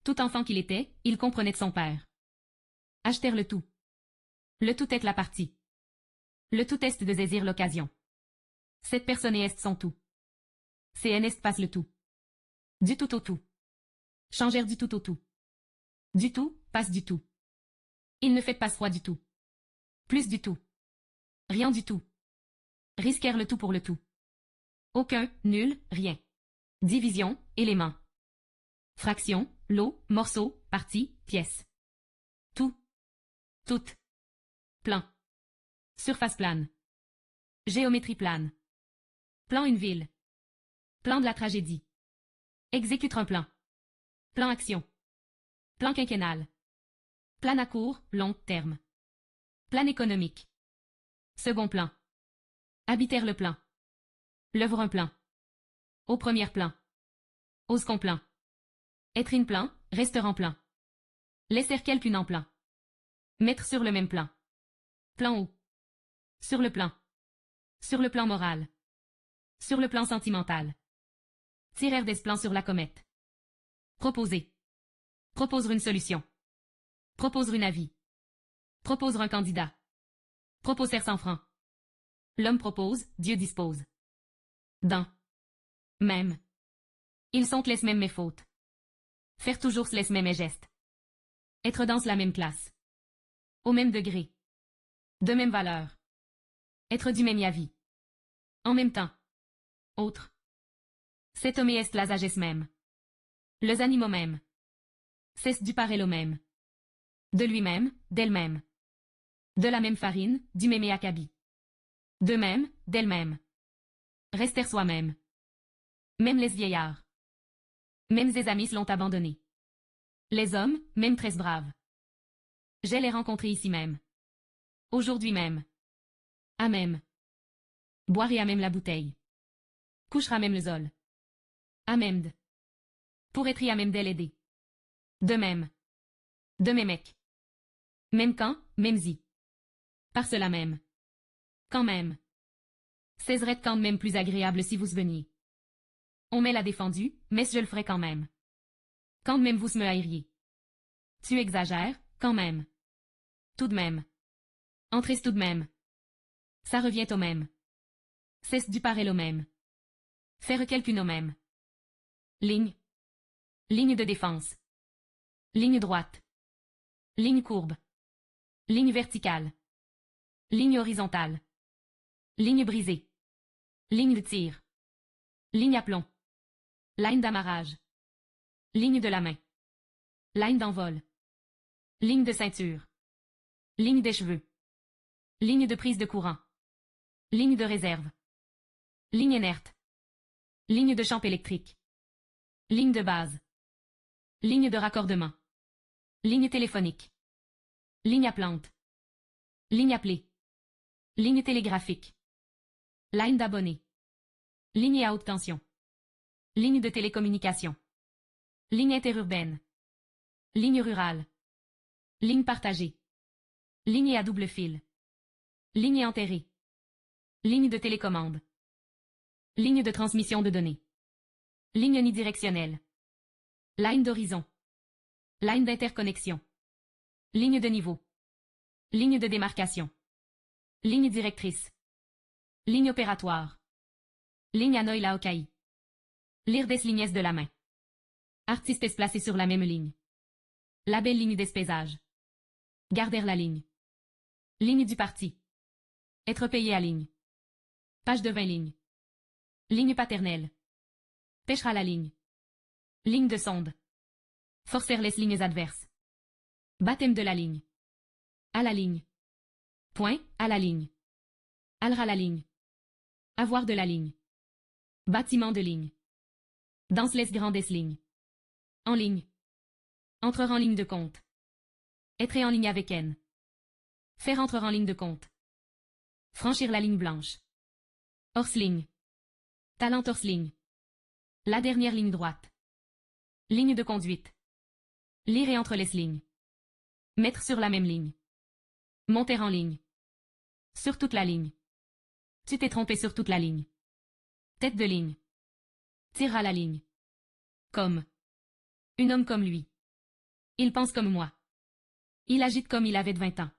Tout enfant qu'il était, il comprenait de son père. Achetèrent le tout. Le tout est la partie. Le tout est de saisir l'occasion. Cette personne est son tout. C'est est passe le tout. Du tout au tout. Changèrent du tout au tout. Du tout, passe du tout. Il ne fait pas froid du tout. Plus du tout. Rien du tout. Risquèrent le tout pour le tout. Aucun, nul, rien. Division, élément. Fraction, lot, morceau, partie, pièce. Tout. Toute. Plan. Surface plane. Géométrie plane. Plan une ville. Plan de la tragédie. Exécute un plan. Plan action. Plan quinquennal. Plan à court, long terme. Plan économique. Second plan. Habitèrent le plan. L'œuvre un plan. Au premier plan. Au second plan. Être in plan, restaurant plan. Laisser quelqu'un en plan. Mettre sur le même plan. Plan haut. Sur le plan. Sur le plan moral. Sur le plan sentimental. Tirer des plans sur la comète. Proposer. Proposer une solution. Proposer un avis. Proposer un candidat. Proposer 100 francs. L'homme propose, Dieu dispose. Dans. Même. Ils sont les mêmes mes fautes. Faire toujours les mêmes gestes. Être dans la même classe. Au même degré. De même valeur. Être du même avis. En même temps. Autre. Cet homme est la sagesse même. Les animaux même. C'est du pareil au même. De lui-même, d'elle-même. De la même farine, du même acabit. De même, d'elle-même. Rester soi-même. Même les vieillards. Même les amis l'ont abandonné. Les hommes, même très braves. J'ai les rencontrés ici même. Aujourd'hui même. À même. Boire à même la bouteille. Couchera même le zol. À même de. Pour être à même d'elle aider. De même. De mes mecs. Même quand, même y. Par cela même. Quand même. Céserait quand même plus agréable si vous veniez. On me l'a défendu, mais je le ferai quand même. Quand même vous me haïriez. Tu exagères, quand même. Tout de même. Entrez tout de même. Ça revient au même. C'est du pareil au même. Faire quelqu'un au même. Ligne. Ligne de défense. Ligne droite. Ligne courbe. Ligne verticale. Ligne horizontale. Ligne brisée. Ligne de tir. Ligne à plomb. Ligne d'amarrage. Ligne de la main. Ligne d'envol. Ligne de ceinture. Ligne des cheveux. Ligne de prise de courant. Ligne de réserve. Ligne inerte. Ligne de champ électrique. Ligne de base. Ligne de raccordement. Ligne téléphonique. Ligne à plante. Ligne appelée. Ligne télégraphique. Ligne d'abonnés. Ligne à haute tension. Ligne de télécommunication. Ligne interurbaine. Ligne rurale. Ligne partagée. Ligne à double fil. Ligne enterrée. Ligne de télécommande. Ligne de transmission de données. Ligne unidirectionnelle. Ligne d'horizon. Ligne d'interconnexion. Ligne de niveau. Ligne de démarcation. Ligne directrice. Ligne opératoire. Ligne à Noïla Okai. Lire des lignes de la main. Artistes placés sur la même ligne. La belle ligne d'espaisage. Garder la ligne. Ligne du parti. Être payé à ligne. Page de 20 lignes. Ligne paternelle. Pêchera la ligne. Ligne de sonde. Forcer les lignes adverses. Baptême de la ligne. À la ligne. Point, à la ligne. Alra la ligne. Avoir de la ligne. Bâtiment de ligne. Dans les grandes lignes. En ligne. Entrer en ligne de compte. Être en ligne avec N. Faire entrer en ligne de compte. Franchir la ligne blanche. Hors ligne. Talent hors ligne. La dernière ligne droite. Ligne de conduite. Lire et entre les lignes. Mettre sur la même ligne. Monter en ligne. Sur toute la ligne. Tu t'es trompé sur toute la ligne. Tête de ligne. Tire à la ligne. Comme. Un homme comme lui. Il pense comme moi. Il agite comme il avait 20 ans.